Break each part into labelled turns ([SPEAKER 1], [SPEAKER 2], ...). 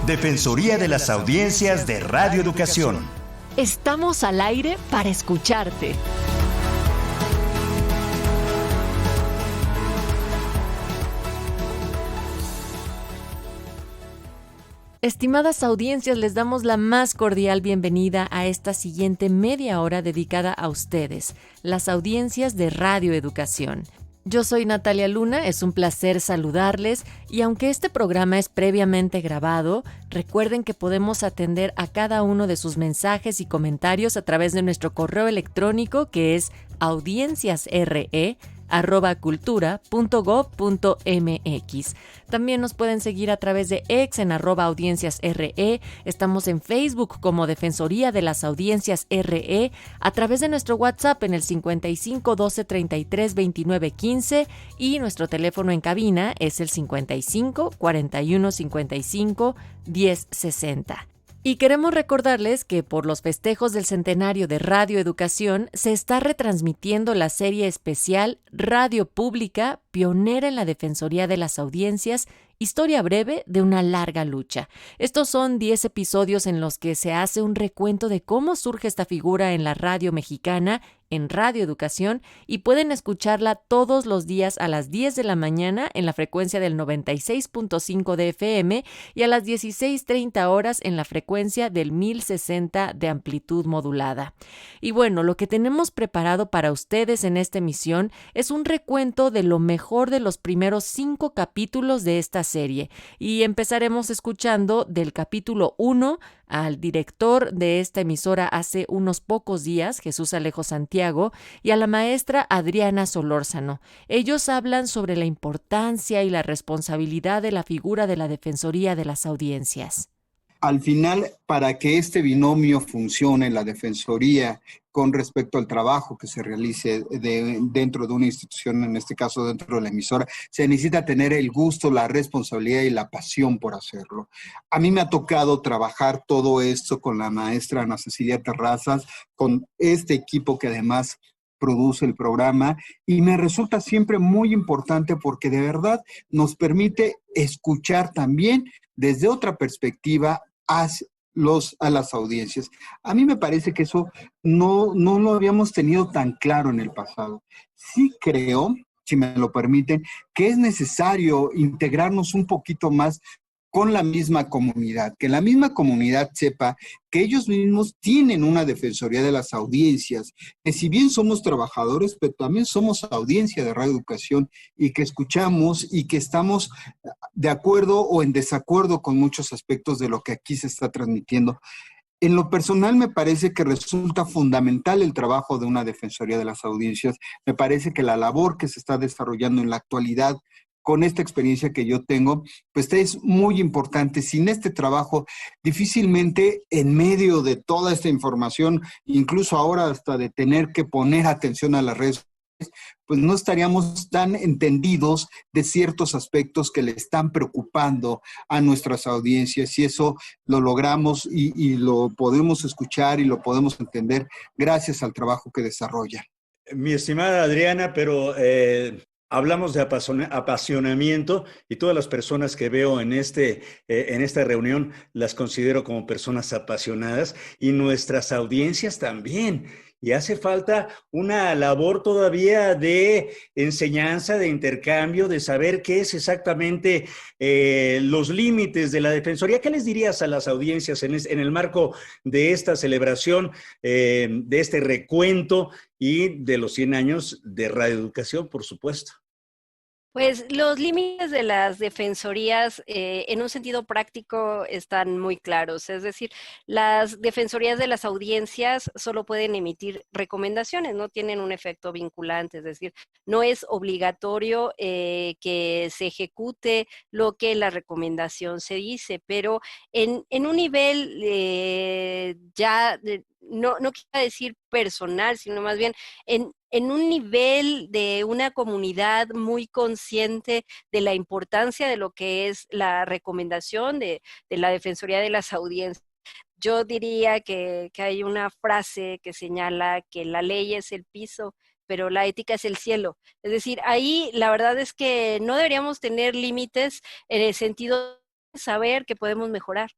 [SPEAKER 1] Defensoría de las Audiencias de Radio Educación.
[SPEAKER 2] Estamos al aire para escucharte. Estimadas audiencias, les damos la más cordial bienvenida a esta siguiente media hora dedicada a ustedes, las audiencias de Radio Educación. Yo soy Natalia Luna, es un placer saludarles y aunque este programa es previamente grabado, recuerden que podemos atender a cada uno de sus mensajes y comentarios a través de nuestro correo electrónico que es audienciasre@cultura.gov.mx. También nos pueden seguir a través de X en @audienciasre. Estamos en Facebook como Defensoría de las Audiencias RE, a través de nuestro WhatsApp en el 55 12 33 29 15 y nuestro teléfono en cabina es el 55 41 55 10 60. Y queremos recordarles que por los festejos del centenario de Radio Educación se está retransmitiendo la serie especial Radio Pública, pionera en la Defensoría de las Audiencias, historia breve de una larga lucha. Estos son 10 episodios en los que se hace un recuento de cómo surge esta figura en la radio mexicana, en Radio Educación, y pueden escucharla todos los días a las 10 de la mañana en la frecuencia del 96.5 de FM y a las 16:30 horas en la frecuencia del 1060 de amplitud modulada. Y bueno, lo que tenemos preparado para ustedes en esta emisión es un recuento de lo mejor de los primeros 5 capítulos de esta serie, y empezaremos escuchando del capítulo 1 al director de esta emisora hace unos pocos días, Jesús Alejo Santiago, y a la maestra Adriana Solórzano. Ellos hablan sobre la importancia y la responsabilidad de la figura de la Defensoría de las Audiencias.
[SPEAKER 3] Al final, para que este binomio funcione, la Defensoría, con respecto al trabajo que se realice dentro de una institución, en este caso dentro de la emisora, se necesita tener el gusto, la responsabilidad y la pasión por hacerlo. A mí me ha tocado trabajar todo esto con la maestra Ana Cecilia Terrazas, con este equipo que además produce el programa, y me resulta siempre muy importante porque de verdad nos permite escuchar también desde otra perspectiva a las audiencias. A mí me parece que eso no lo habíamos tenido tan claro en el pasado. Sí creo, si me lo permiten, que es necesario integrarnos un poquito más con la misma comunidad, que la misma comunidad sepa que ellos mismos tienen una Defensoría de las Audiencias, que si bien somos trabajadores, pero también somos audiencia de Radio Educación y que escuchamos y que estamos de acuerdo o en desacuerdo con muchos aspectos de lo que aquí se está transmitiendo. En lo personal me parece que resulta fundamental el trabajo de una Defensoría de las Audiencias. Me parece que la labor que se está desarrollando en la actualidad con esta experiencia que yo tengo, pues es muy importante. Sin este trabajo, difícilmente en medio de toda esta información, incluso ahora hasta de tener que poner atención a las redes, pues no estaríamos tan entendidos de ciertos aspectos que le están preocupando a nuestras audiencias, y eso lo logramos y lo podemos escuchar y lo podemos entender gracias al trabajo que desarrolla.
[SPEAKER 4] Mi estimada Adriana, pero hablamos de apasionamiento y todas las personas que veo en esta reunión las considero como personas apasionadas y nuestras audiencias también. Y hace falta una labor todavía de enseñanza, de intercambio, de saber qué es exactamente los límites de la Defensoría. ¿Qué les dirías a las audiencias en el marco de esta celebración, de este recuento y de los 100 años de Radio Educación, por supuesto?
[SPEAKER 5] Pues los límites de las defensorías en un sentido práctico están muy claros, es decir, las defensorías de las audiencias solo pueden emitir recomendaciones, no tienen un efecto vinculante, es decir, no es obligatorio que se ejecute lo que en la recomendación se dice, pero en un nivel no quiero decir personal, sino más bien en un nivel de una comunidad muy consciente de la importancia de lo que es la recomendación de la Defensoría de las Audiencias. Yo diría que hay una frase que señala que la ley es el piso, pero la ética es el cielo. Es decir, ahí la verdad es que no deberíamos tener límites en el sentido saber que podemos mejorar.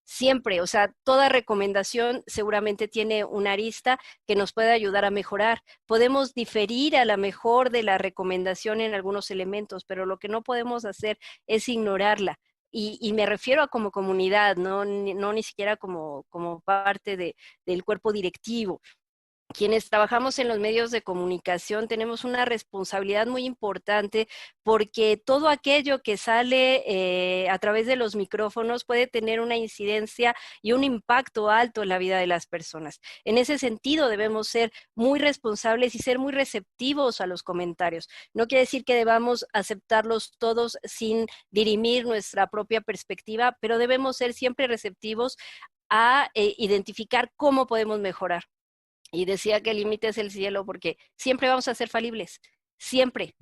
[SPEAKER 5] Siempre, o sea, toda recomendación seguramente tiene una arista que nos puede ayudar a mejorar. Podemos diferir a lo mejor de la recomendación en algunos elementos, pero lo que no podemos hacer es ignorarla. Y me refiero a como comunidad, no ni siquiera como parte del cuerpo directivo. Quienes trabajamos en los medios de comunicación tenemos una responsabilidad muy importante porque todo aquello que sale a través de los micrófonos puede tener una incidencia y un impacto alto en la vida de las personas. En ese sentido debemos ser muy responsables y ser muy receptivos a los comentarios. No quiere decir que debamos aceptarlos todos sin dirimir nuestra propia perspectiva, pero debemos ser siempre receptivos a identificar cómo podemos mejorar. Y decía que el límite es el cielo porque siempre vamos a ser falibles, siempre.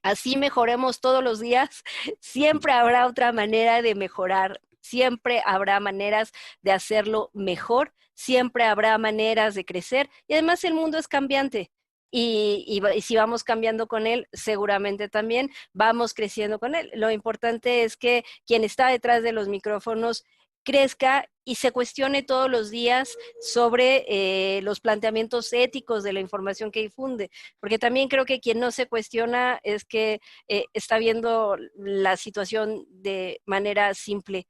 [SPEAKER 5] Así mejoremos todos los días, siempre habrá otra manera de mejorar, siempre habrá maneras de hacerlo mejor, siempre habrá maneras de crecer y además el mundo es cambiante. Y si vamos cambiando con él, seguramente también vamos creciendo con él. Lo importante es que quien está detrás de los micrófonos crezca y se cuestione todos los días sobre los planteamientos éticos de la información que difunde, porque también creo que quien no se cuestiona es que está viendo la situación de manera simple.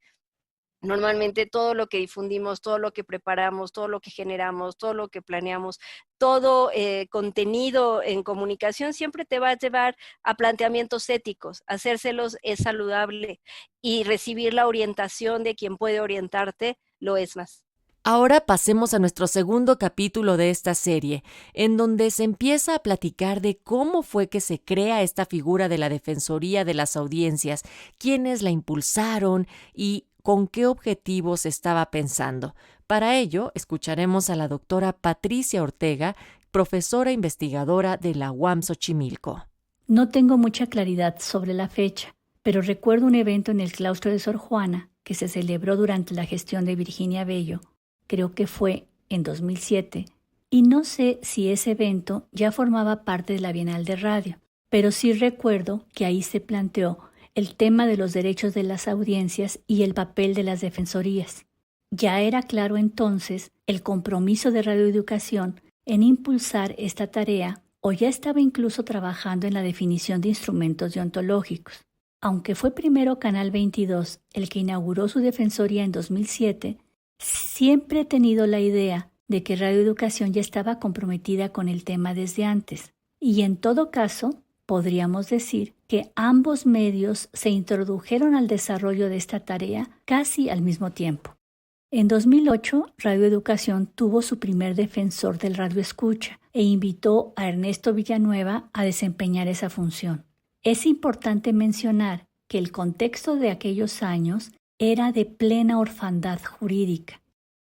[SPEAKER 5] Normalmente todo lo que difundimos, todo lo que preparamos, todo lo que generamos, todo lo que planeamos, todo contenido en comunicación siempre te va a llevar a planteamientos éticos. Hacérselos es saludable y recibir la orientación de quien puede orientarte lo es más.
[SPEAKER 2] Ahora pasemos a nuestro segundo capítulo de esta serie, en donde se empieza a platicar de cómo fue que se crea esta figura de la Defensoría de las Audiencias, quiénes la impulsaron y con qué objetivos estaba pensando. Para ello, escucharemos a la doctora Patricia Ortega, profesora investigadora de la UAM Xochimilco.
[SPEAKER 6] No tengo mucha claridad sobre la fecha, pero recuerdo un evento en el claustro de Sor Juana que se celebró durante la gestión de Virginia Bello, creo que fue en 2007, y no sé si ese evento ya formaba parte de la Bienal de Radio, pero sí recuerdo que ahí se planteó el tema de los derechos de las audiencias y el papel de las defensorías. Ya era claro entonces el compromiso de Radio Educación en impulsar esta tarea o ya estaba incluso trabajando en la definición de instrumentos deontológicos. Aunque fue primero Canal 22 el que inauguró su defensoría en 2007, siempre he tenido la idea de que Radio Educación ya estaba comprometida con el tema desde antes. Y en todo caso, podríamos decir que ambos medios se introdujeron al desarrollo de esta tarea casi al mismo tiempo. En 2008, Radio Educación tuvo su primer defensor del radioescucha e invitó a Ernesto Villanueva a desempeñar esa función. Es importante mencionar que el contexto de aquellos años era de plena orfandad jurídica.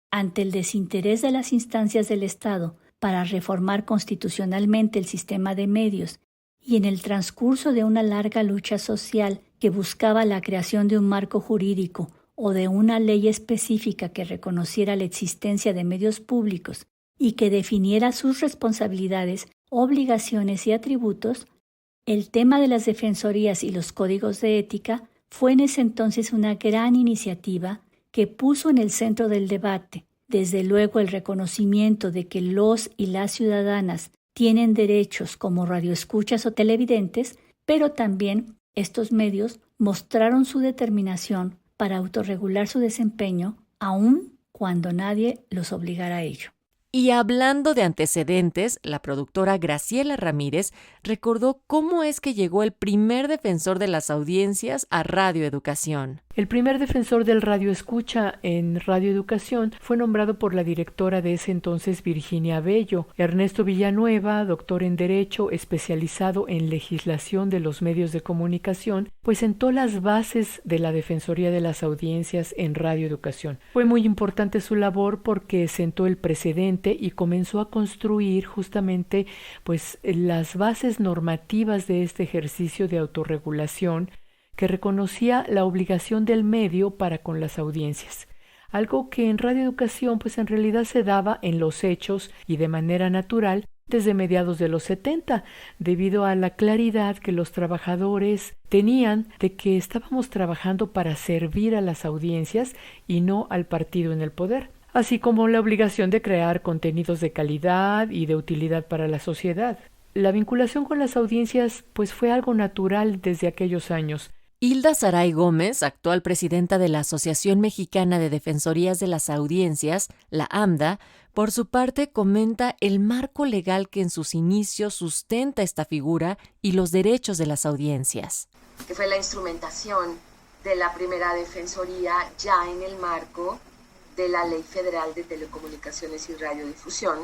[SPEAKER 6] Ante el desinterés de las instancias del Estado para reformar constitucionalmente el sistema de medios y en el transcurso de una larga lucha social que buscaba la creación de un marco jurídico o de una ley específica que reconociera la existencia de medios públicos y que definiera sus responsabilidades, obligaciones y atributos, el tema de las defensorías y los códigos de ética fue en ese entonces una gran iniciativa que puso en el centro del debate, desde luego el reconocimiento de que los y las ciudadanas tienen derechos como radioescuchas o televidentes, pero también estos medios mostraron su determinación para autorregular su desempeño, aun cuando nadie los obligara a ello.
[SPEAKER 2] Y hablando de antecedentes, la productora Graciela Ramírez recordó cómo es que llegó el primer defensor de las audiencias a Radio Educación.
[SPEAKER 7] El primer defensor del radioescucha en Radio Educación fue nombrado por la directora de ese entonces, Virginia Bello. Ernesto Villanueva, doctor en Derecho, especializado en legislación de los medios de comunicación, pues sentó las bases de la Defensoría de las Audiencias en Radio Educación. Fue muy importante su labor porque sentó el precedente y comenzó a construir justamente pues las bases normativas de este ejercicio de autorregulación que reconocía la obligación del medio para con las audiencias, algo que en Radio Educación pues en realidad se daba en los hechos y de manera natural desde mediados de los 70, debido a la claridad que los trabajadores tenían de que estábamos trabajando para servir a las audiencias y no al partido en el poder, así como la obligación de crear contenidos de calidad y de utilidad para la sociedad. La vinculación con las audiencias pues fue algo natural desde aquellos años.
[SPEAKER 2] Hilda Saray Gómez, actual presidenta de la Asociación Mexicana de Defensorías de las Audiencias, la AMDA, por su parte comenta el marco legal que en sus inicios sustenta esta figura y los derechos de las audiencias.
[SPEAKER 8] Que fue la instrumentación de la primera defensoría ya en el marco de la Ley Federal de Telecomunicaciones y Radiodifusión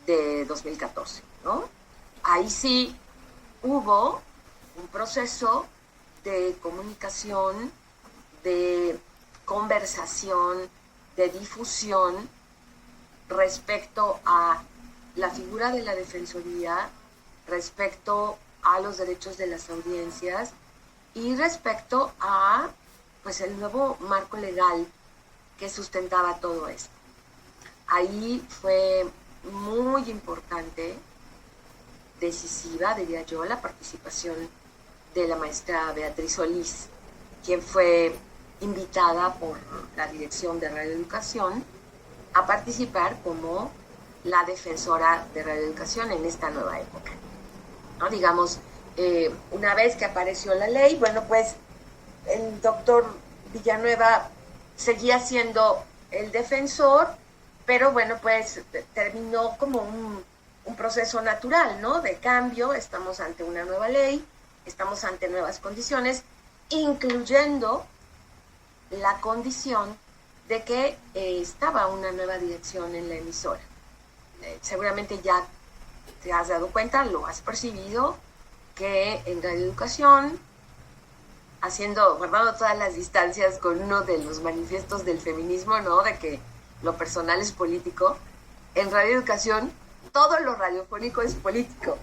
[SPEAKER 8] de 2014, ¿no? Ahí sí hubo un proceso de comunicación, de conversación, de difusión respecto a la figura de la defensoría, respecto a los derechos de las audiencias y respecto a pues el nuevo marco legal que sustentaba todo esto. Ahí fue muy importante, decisiva, diría yo, la participación de la maestra Beatriz Solís, quien fue invitada por la Dirección de Radioeducación a participar como la defensora de radioeducación en esta nueva época, ¿no? Digamos, una vez que apareció la ley, bueno, pues el doctor Villanueva seguía siendo el defensor, pero bueno, pues terminó como un proceso natural, ¿no? De cambio, estamos ante una nueva ley, estamos ante nuevas condiciones, incluyendo la condición de que estaba una nueva dirección en la emisora. Seguramente ya te has dado cuenta, lo has percibido, que en Radioeducación, guardando todas las distancias con uno de los manifiestos del feminismo, ¿no? De que lo personal es político, en Radioeducación todo lo radiofónico es político.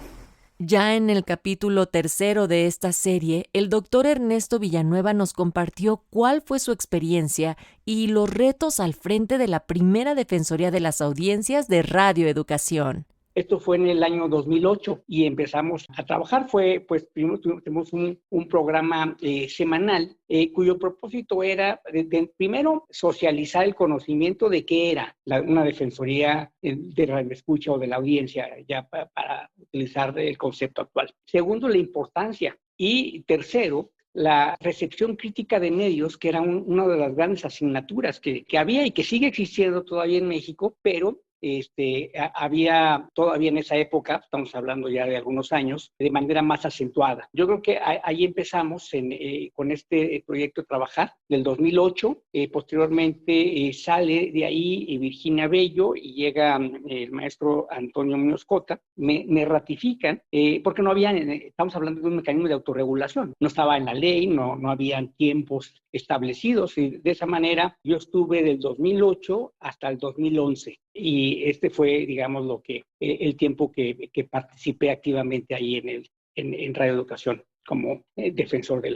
[SPEAKER 2] Ya en el capítulo 3 de esta serie, el doctor Ernesto Villanueva nos compartió cuál fue su experiencia y los retos al frente de la primera Defensoría de las Audiencias de Radioeducación.
[SPEAKER 9] Esto fue en el año 2008 y empezamos a trabajar. Pues primero tuvimos un programa semanal cuyo propósito era, primero, socializar el conocimiento de qué era una defensoría de radioescucha o de la audiencia, ya para utilizar el concepto actual. Segundo, la importancia. Y tercero, la recepción crítica de medios, que era una de las grandes asignaturas que había y que sigue existiendo todavía en México, pero había todavía en esa época, estamos hablando ya de algunos años, de manera más acentuada. Yo creo que ahí empezamos con este proyecto de trabajar del 2008. Posteriormente sale de ahí Virginia Bello y llega el maestro Antonio Muñoz Cota. Me ratifican, porque no había, estamos hablando de un mecanismo de autorregulación. No estaba en la ley, no habían tiempos establecidos, y de esa manera yo estuve del 2008 hasta el 2011. Y este fue, digamos, el tiempo que participé activamente ahí en Radioeducación como defensor de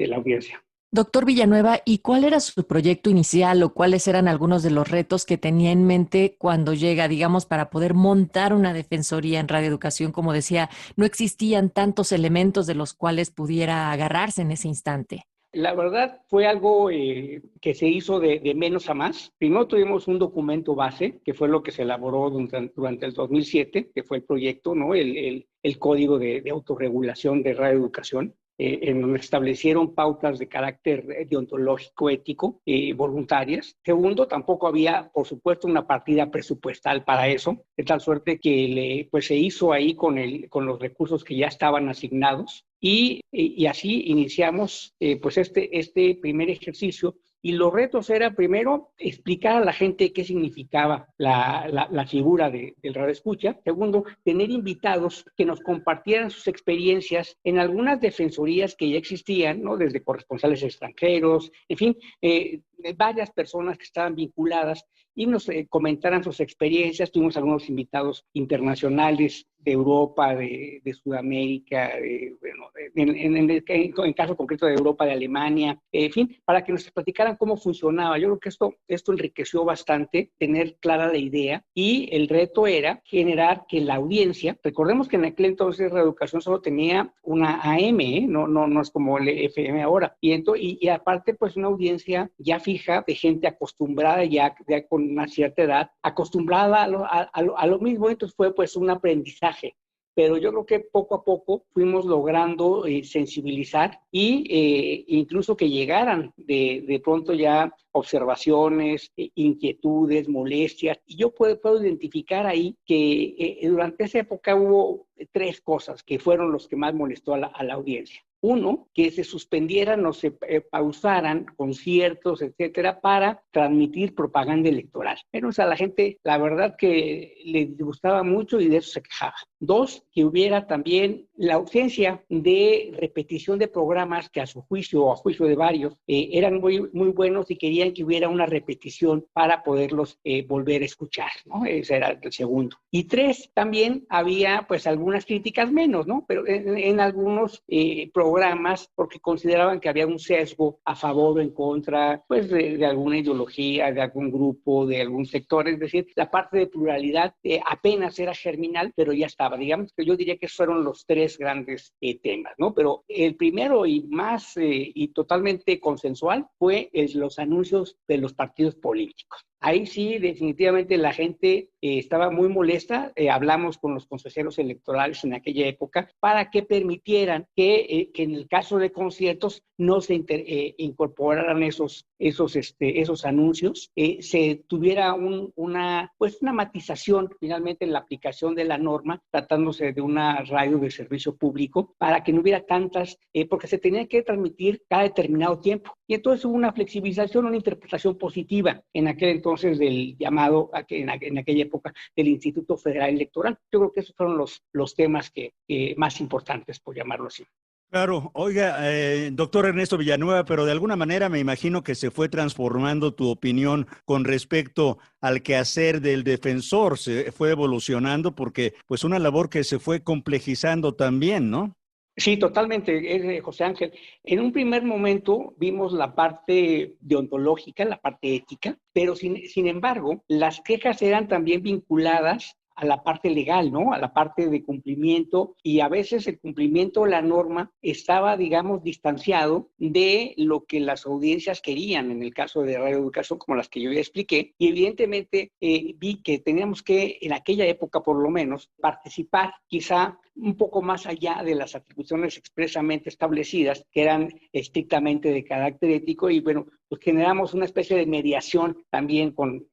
[SPEAKER 9] la audiencia.
[SPEAKER 2] Doctor Villanueva, ¿y cuál era su proyecto inicial o cuáles eran algunos de los retos que tenía en mente cuando llega, digamos, para poder montar una defensoría en Radioeducación? Como decía, no existían tantos elementos de los cuales pudiera agarrarse en ese instante.
[SPEAKER 9] La verdad fue algo que se hizo de menos a más. Primero tuvimos un documento base, que fue lo que se elaboró durante el 2007, que fue el proyecto, ¿no? El Código de Autorregulación de Radioeducación, en donde establecieron pautas de carácter deontológico, ético, voluntarias. Segundo, tampoco había, por supuesto, una partida presupuestal para eso, de tal suerte que pues se hizo ahí con los recursos que ya estaban asignados. Y así iniciamos pues este primer ejercicio. Y los retos era, primero, explicar a la gente qué significaba la figura del radioescucha. Segundo, tener invitados que nos compartieran sus experiencias en algunas defensorías que ya existían, ¿no? Desde corresponsales extranjeros, en fin, varias personas que estaban vinculadas y nos comentaran sus experiencias. Tuvimos algunos invitados internacionales de Europa, de Sudamérica, de en caso concreto de Europa, de Alemania, en fin, para que nos platicaran cómo funcionaba. Yo creo que esto enriqueció bastante, tener clara la idea, y el reto era generar que la audiencia, recordemos que en aquel entonces Radio Educación solo tenía una AM, no es como el FM ahora, y aparte pues una audiencia ya fija, de gente acostumbrada ya con una cierta edad, acostumbrada a lo mismo. Entonces fue pues un aprendizaje, pero yo creo que poco a poco fuimos logrando sensibilizar y incluso que llegaran de pronto ya observaciones, inquietudes, molestias. Y yo puedo identificar ahí que durante esa época hubo 3 cosas que fueron los que más molestó a la audiencia. Uno, que se suspendieran o se pausaran conciertos, etcétera, para transmitir propaganda electoral. Pero, o sea, la gente, la verdad que le gustaba mucho y de eso se quejaba. 2, que hubiera también la ausencia de repetición de programas que a su juicio o a juicio de varios eran muy, muy buenos y querían que hubiera una repetición para poderlos volver a escuchar, ¿no? Ese era el segundo. Y 3, también había pues algunas críticas menos, ¿no? Pero en algunos programas, porque consideraban que había un sesgo a favor o en contra pues de alguna ideología, de algún grupo, de algún sector. Es decir, la parte de pluralidad apenas era germinal, pero ya estaba. Digamos que yo diría que fueron los 3 grandes temas, ¿no? Pero el primero y más y totalmente consensual fue los anuncios de los partidos políticos. Ahí sí, definitivamente la gente estaba muy molesta. Hablamos con los consejeros electorales en aquella época para que permitieran que en el caso de conciertos no se incorporaran esos anuncios, se tuviera una matización finalmente en la aplicación de la norma, tratándose de una radio de servicio público, para que no hubiera tantas, porque se tenía que transmitir cada determinado tiempo. Y entonces hubo una flexibilización, una interpretación positiva en aquel entonces del llamado, en aquella época, del Instituto Federal Electoral. Yo creo que esos fueron los temas más importantes, por llamarlo así.
[SPEAKER 4] Claro, oiga, doctor Ernesto Villanueva, pero de alguna manera me imagino que se fue transformando tu opinión con respecto al quehacer del defensor, se fue evolucionando porque pues una labor que se fue complejizando también, ¿no?
[SPEAKER 9] Sí, totalmente, José Ángel. En un primer momento vimos la parte deontológica, la parte ética, pero sin embargo, las quejas eran también vinculadas a la parte legal, ¿no? A la parte de cumplimiento, y a veces el cumplimiento de la norma estaba, digamos, distanciado de lo que las audiencias querían, en el caso de Radio Educación, como las que yo ya expliqué, y evidentemente vi que teníamos que, en aquella época por lo menos, participar quizá un poco más allá de las atribuciones expresamente establecidas, que eran estrictamente de carácter ético, y bueno, pues generamos una especie de mediación también con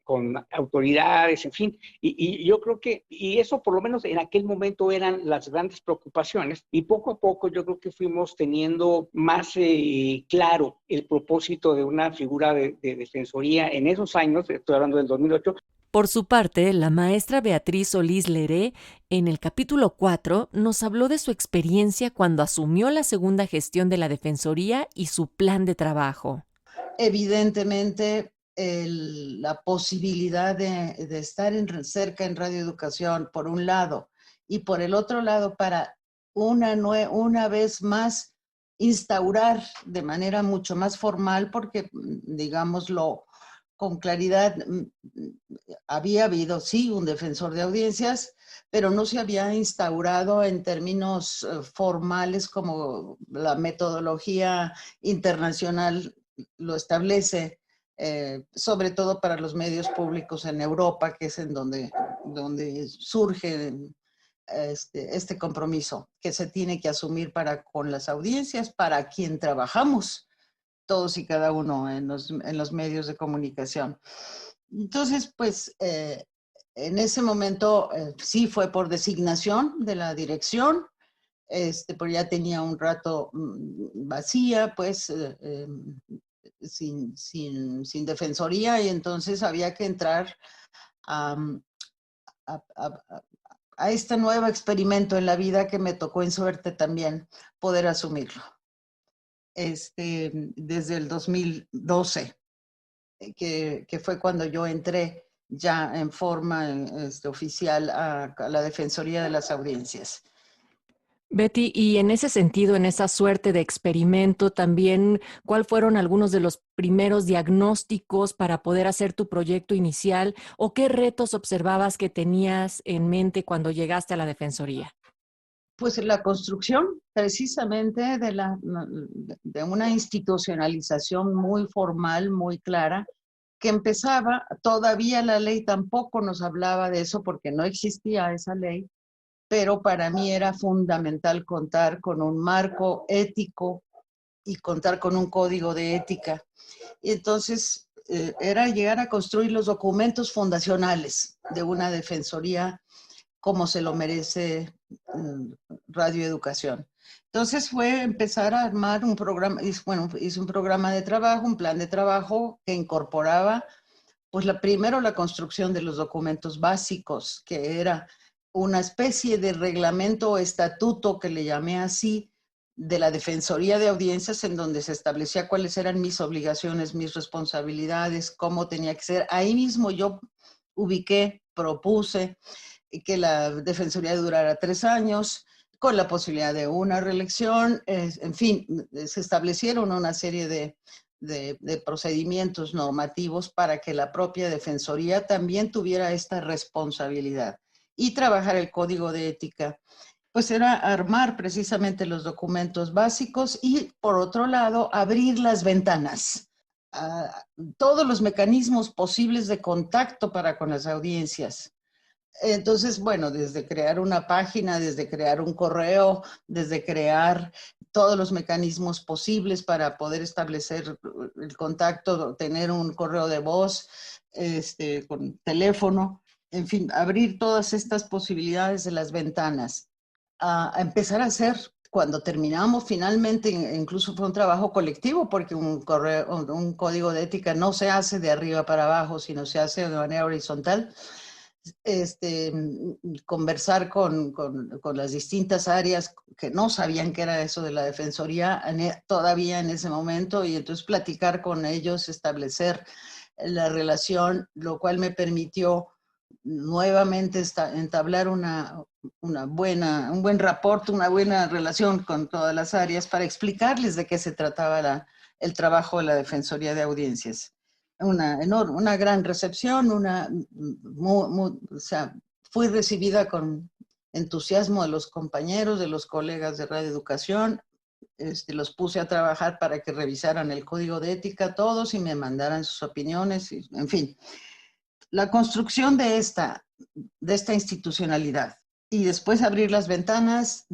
[SPEAKER 9] autoridades, en fin, y yo creo que, y eso por lo menos en aquel momento eran las grandes preocupaciones, y poco a poco yo creo que fuimos teniendo más claro el propósito de una figura de defensoría en esos años, estoy hablando del 2008.
[SPEAKER 2] Por su parte, la maestra Beatriz Solís Leré, en el capítulo 4, nos habló de su experiencia cuando asumió la segunda gestión de la Defensoría y su plan de trabajo.
[SPEAKER 10] Evidentemente, la posibilidad de estar cerca en Radio Educación, por un lado, y por el otro lado, para una vez más instaurar de manera mucho más formal, porque, digámoslo con claridad, había habido, sí, un defensor de audiencias, pero no se había instaurado en términos formales como la metodología internacional lo establece, sobre todo para los medios públicos en Europa, que es en donde surge este compromiso que se tiene que asumir con las audiencias, para quien trabajamos todos y cada uno en los medios de comunicación. Entonces, pues, en ese momento sí fue por designación de la dirección, pero ya tenía un rato vacía, pues, sin defensoría, y entonces había que entrar a este nuevo experimento en la vida que me tocó en suerte también poder asumirlo. Desde el 2012, que fue cuando yo entré ya en forma oficial a la Defensoría de las Audiencias.
[SPEAKER 2] Betty, y en ese sentido, en esa suerte de experimento, también, ¿cuál fueron algunos de los primeros diagnósticos para poder hacer tu proyecto inicial o qué retos observabas que tenías en mente cuando llegaste a la Defensoría?
[SPEAKER 10] Pues la construcción precisamente de una institucionalización muy formal, muy clara, que empezaba, todavía la ley tampoco nos hablaba de eso porque no existía esa ley, pero para mí era fundamental contar con un marco ético y contar con un código de ética. Y entonces era llegar a construir los documentos fundacionales de una defensoría como se lo merece Radio Educación. Entonces fue empezar a armar un programa, hice un programa de trabajo, un plan de trabajo que incorporaba, pues primero la construcción de los documentos básicos, que era una especie de reglamento o estatuto, que le llamé así, de la Defensoría de Audiencias, en donde se establecía cuáles eran mis obligaciones, mis responsabilidades, cómo tenía que ser. Ahí mismo yo propuse que la Defensoría durara 3 años, con la posibilidad de una reelección. En fin, se establecieron una serie de procedimientos normativos para que la propia Defensoría también tuviera esta responsabilidad. Y trabajar el código de ética, pues era armar precisamente los documentos básicos y, por otro lado, abrir las ventanas a todos los mecanismos posibles de contacto para con las audiencias. Entonces, bueno, desde crear una página, desde crear un correo, desde crear todos los mecanismos posibles para poder establecer el contacto, tener un correo de voz, con teléfono, en fin, abrir todas estas posibilidades de las ventanas. A empezar a hacer, cuando terminamos finalmente, incluso fue un trabajo colectivo, porque un código de ética no se hace de arriba para abajo, sino se hace de manera horizontal. Conversar con las distintas áreas que no sabían qué era eso de la Defensoría todavía en ese momento, y entonces platicar con ellos, establecer la relación, lo cual me permitió nuevamente entablar un buen rapport, una buena relación con todas las áreas para explicarles de qué se trataba el trabajo de la Defensoría de Audiencias. Una gran recepción, fui recibida con entusiasmo de los compañeros, de los colegas de Radio Educación. Los puse a trabajar para que revisaran el código de ética todos y me mandaran sus opiniones, en fin. La construcción de esta institucionalidad y después abrir las ventanas,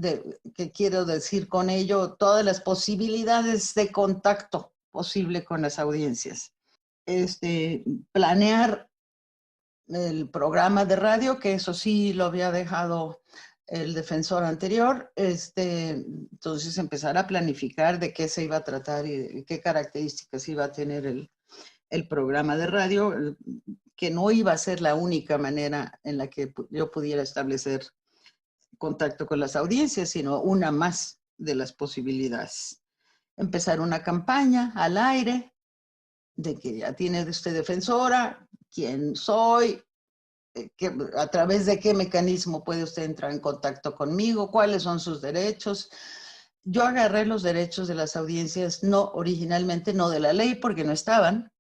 [SPEAKER 10] ¿qué quiero decir con ello? Todas las posibilidades de contacto posible con las audiencias. Planear el programa de radio, que eso sí lo había dejado el defensor anterior, entonces empezar a planificar de qué se iba a tratar y qué características iba a tener el programa de radio, que no iba a ser la única manera en la que yo pudiera establecer contacto con las audiencias, sino una más de las posibilidades. Empezar una campaña al aire, de que ya tiene usted defensora, quién soy, a través de qué mecanismo puede usted entrar en contacto conmigo, cuáles son sus derechos. Yo agarré los derechos de las audiencias, originalmente no de la ley porque no estaban,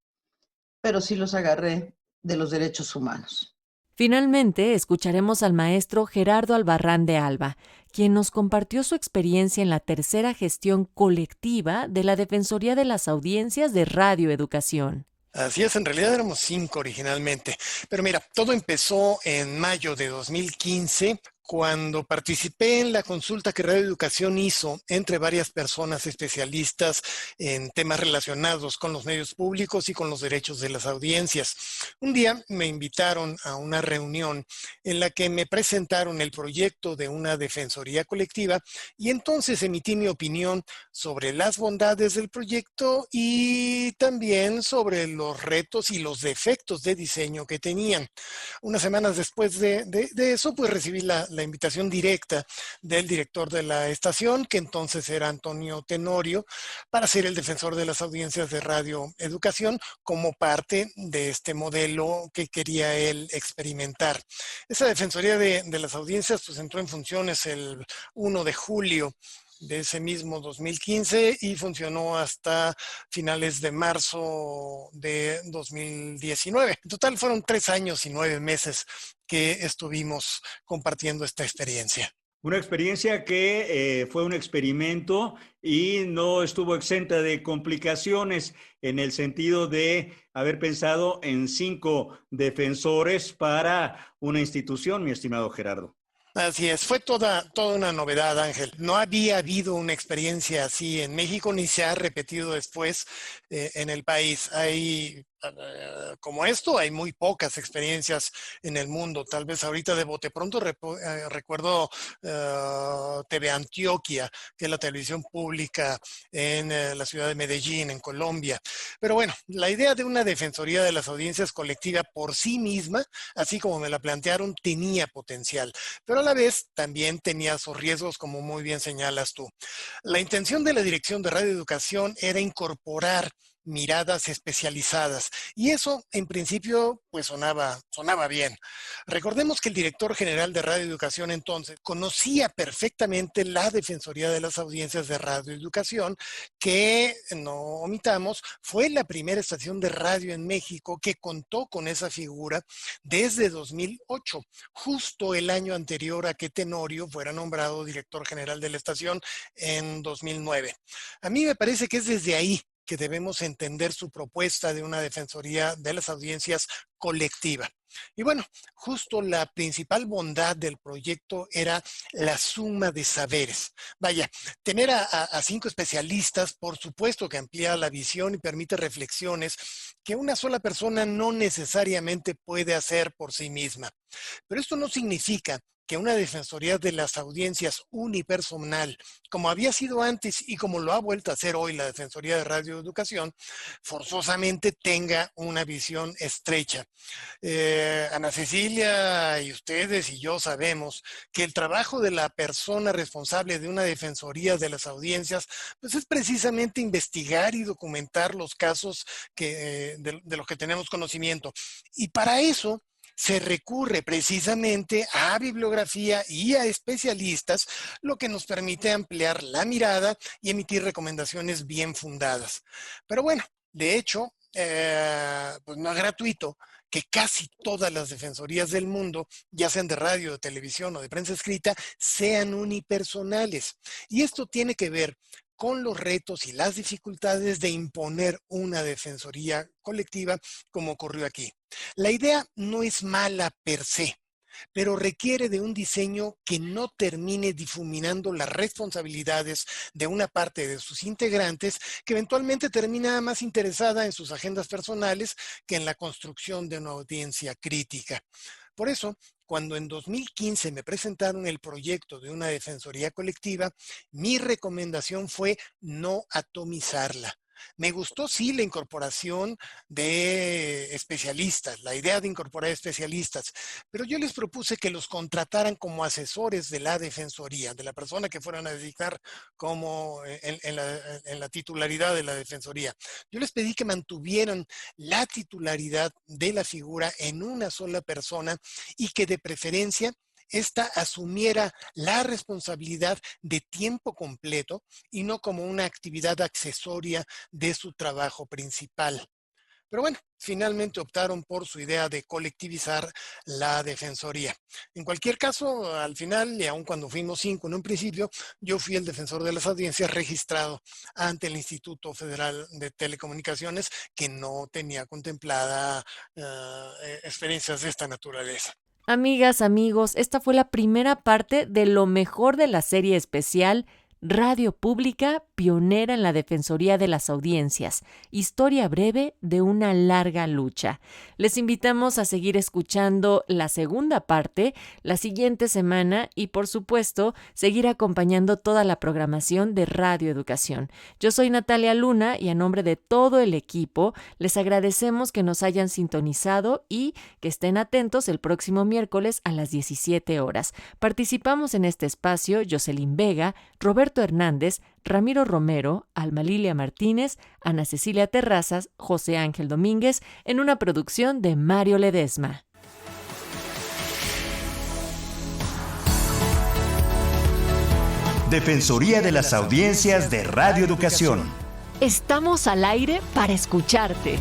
[SPEAKER 10] pero sí los agarré de los derechos humanos.
[SPEAKER 2] Finalmente, escucharemos al maestro Gerardo Albarrán de Alba, quien nos compartió su experiencia en la tercera gestión colectiva de la Defensoría de las Audiencias de Radio Educación.
[SPEAKER 11] Así es, en realidad éramos 5 originalmente, pero mira, todo empezó en mayo de 2015, cuando participé en la consulta que Radio Educación hizo entre varias personas especialistas en temas relacionados con los medios públicos y con los derechos de las audiencias. Un día me invitaron a una reunión en la que me presentaron el proyecto de una defensoría colectiva y entonces emití mi opinión sobre las bondades del proyecto y también sobre los retos y los defectos de diseño que tenían. Unas semanas después de eso, pues recibí la la invitación directa del director de la estación, que entonces era Antonio Tenorio, para ser el defensor de las audiencias de Radio Educación como parte de este modelo que quería él experimentar. Esa defensoría de las audiencias pues entró en funciones el 1 de julio de ese mismo 2015 y funcionó hasta finales de marzo de 2019. En total fueron 3 años y 9 meses que estuvimos compartiendo esta experiencia.
[SPEAKER 4] Una experiencia que fue un experimento y no estuvo exenta de complicaciones en el sentido de haber pensado en 5 defensores para una institución, mi estimado Gerardo.
[SPEAKER 11] Así es, fue toda una novedad, Ángel. No había habido una experiencia así en México ni se ha repetido después en el país. Hay, como esto, hay muy pocas experiencias en el mundo. Tal vez ahorita de bote pronto recuerdo TV Antioquia, que es la televisión pública en la ciudad de Medellín, en Colombia. Pero bueno, la idea de una defensoría de las audiencias colectiva por sí misma, así como me la plantearon, tenía potencial. Pero a la vez también tenía sus riesgos, como muy bien señalas tú. La intención de la Dirección de Radio Educación era incorporar miradas especializadas. Y eso, en principio, pues sonaba bien. Recordemos que el director general de Radio Educación entonces conocía perfectamente la Defensoría de las Audiencias de Radio Educación, que, no omitamos, fue la primera estación de radio en México que contó con esa figura desde 2008, justo el año anterior a que Tenorio fuera nombrado director general de la estación en 2009. A mí me parece que es desde ahí que debemos entender su propuesta de una defensoría de las audiencias colectiva. Y bueno, justo la principal bondad del proyecto era la suma de saberes. Vaya, tener a 5 especialistas, por supuesto que amplía la visión y permite reflexiones que una sola persona no necesariamente puede hacer por sí misma. Pero esto no significa que una defensoría de las audiencias unipersonal, como había sido antes y como lo ha vuelto a hacer hoy la Defensoría de Radio Educación, forzosamente tenga una visión estrecha. Ana Cecilia y ustedes y yo sabemos que el trabajo de la persona responsable de una defensoría de las audiencias pues es precisamente investigar y documentar los casos de los que tenemos conocimiento. Y para eso se recurre precisamente a bibliografía y a especialistas, lo que nos permite ampliar la mirada y emitir recomendaciones bien fundadas. Pero bueno, de hecho, pues no es gratuito que casi todas las defensorías del mundo, ya sean de radio, de televisión o de prensa escrita, sean unipersonales. Y esto tiene que ver con los retos y las dificultades de imponer una defensoría colectiva como ocurrió aquí. La idea no es mala per se, pero requiere de un diseño que no termine difuminando las responsabilidades de una parte de sus integrantes que eventualmente termina más interesada en sus agendas personales que en la construcción de una audiencia crítica. Por eso, cuando en 2015 me presentaron el proyecto de una defensoría colectiva, mi recomendación fue no atomizarla. Me gustó, sí, la incorporación de especialistas, la idea de incorporar especialistas, pero yo les propuse que los contrataran como asesores de la defensoría, de la persona que fueran a designar como en la titularidad de la defensoría. Yo les pedí que mantuvieran la titularidad de la figura en una sola persona y que de preferencia esta asumiera la responsabilidad de tiempo completo y no como una actividad accesoria de su trabajo principal. Pero bueno, finalmente optaron por su idea de colectivizar la defensoría. En cualquier caso, al final, y aun cuando fuimos 5 en un principio, yo fui el defensor de las audiencias registrado ante el Instituto Federal de Telecomunicaciones, que no tenía contemplada experiencias de esta naturaleza.
[SPEAKER 2] Amigas, amigos, esta fue la primera parte de lo mejor de la serie especial Radio Pública, pionera en la Defensoría de las Audiencias. Historia breve de una larga lucha. Les invitamos a seguir escuchando la segunda parte la siguiente semana y, por supuesto, seguir acompañando toda la programación de Radio Educación. Yo soy Natalia Luna y a nombre de todo el equipo les agradecemos que nos hayan sintonizado y que estén atentos el próximo miércoles a las 17 horas. Participamos en este espacio Jocelyn Vega, Roberto Hernández, Ramiro Romero, Alma Lilia Martínez, Ana Cecilia Terrazas, José Ángel Domínguez, en una producción de Mario Ledesma.
[SPEAKER 1] Defensoría de las Audiencias de Radio Educación.
[SPEAKER 2] Estamos al aire para escucharte.